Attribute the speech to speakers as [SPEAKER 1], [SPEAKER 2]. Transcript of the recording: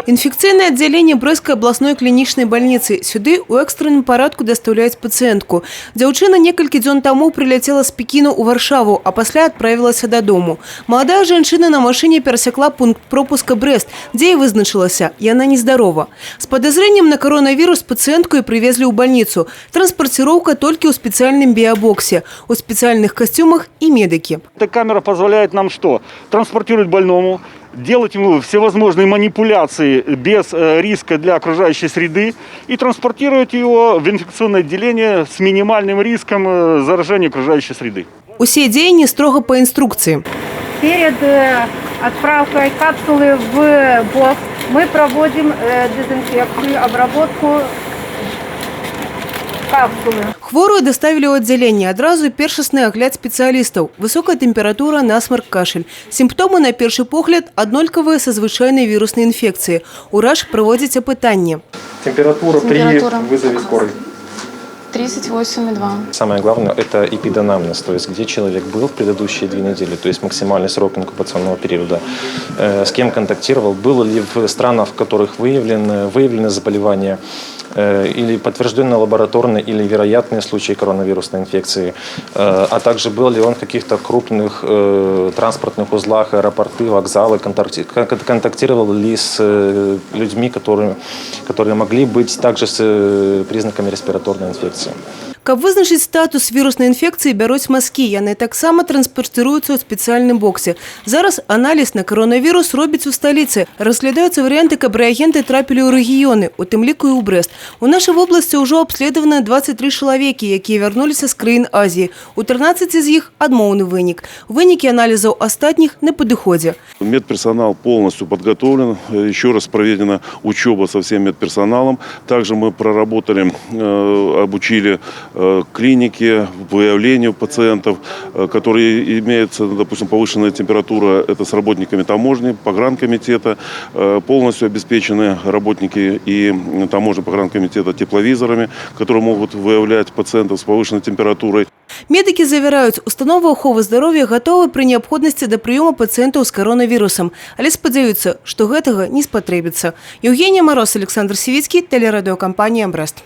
[SPEAKER 1] Инфекционное отделение Брестской областной клиничной больницы. Сюда у экстренном порядку доставляют пациентку. Девчина несколько дней тому прилетела с Пекина у Варшаву, а после отправилась до дому. Молодая женщина на машине пересекла пункт пропуска Брест, где и вызначилась, и она нездорова. С подозрением на коронавирус пациентку и привезли в больницу. Транспортировка только у специальном биобоксе, у специальных костюмах и медики.
[SPEAKER 2] Эта камера позволяет нам что? Транспортировать больному, делать ему всевозможные манипуляции без риска для окружающей среды и транспортировать его в инфекционное отделение с минимальным риском заражения окружающей среды.
[SPEAKER 1] Все действия строго по инструкции.
[SPEAKER 3] Перед отправкой капсулы в бокс мы проводим дезинфекцию, обработку капсулы.
[SPEAKER 1] Хворую доставили в отделение. Одразу першасный огляд специалистов. Высокая температура, насморк, кашель. Симптомы на первый погляд однольковые со звычайной вирусной инфекцией. Ураж проводить опытание.
[SPEAKER 4] Температура при вызове скорой.
[SPEAKER 5] 38,2.
[SPEAKER 4] Самое главное – это эпиданамнез, то есть где человек был в предыдущие 2 недели, то есть максимальный срок инкубационного периода, с кем контактировал, было ли в странах, в которых выявлены заболевания, или подтвержденные лабораторные или вероятные случаи коронавирусной инфекции, а также был ли он в каких-то крупных транспортных узлах, аэропорты, вокзалы, контактировал ли с людьми, которые могли быть также с признаками респираторной инфекции.
[SPEAKER 1] Каб вызначить статус вирусной инфекции, беруць мазки. Яны таксама транспортируются в специальном боксе. Зараз анализ на коронавирус робіць у столице. Разглядаются варианты, каб реагенты трапили у регионы, у тым ліку і ў Брест. У нашей области уже обследовано 23 человека, которые вернулись с краін Азии. У 13 из них адмоўны вынік. Вынікі анализов остальных на подходе.
[SPEAKER 6] Медперсонал полностью подготовлен. Еще раз проведена учеба со всем медперсоналом. Также мы проработали, обучили клиники, выявлению пациентов, которые имеются, допустим, повышенная температура, это с работниками таможни, погранкомитета. Полностью обеспечены работники и таможни погранкомитета тепловизорами, которые могут выявлять пациентов с повышенной температурой.
[SPEAKER 1] Медики заверяют, установа оховы здоровья готовы при необходимости до приема пациентов с коронавирусом. Але спадзяюцца, что гэтага не спатрэбіцца. Евгения Мороз, Александр Сивицкий, телерадиокомпания «Брест».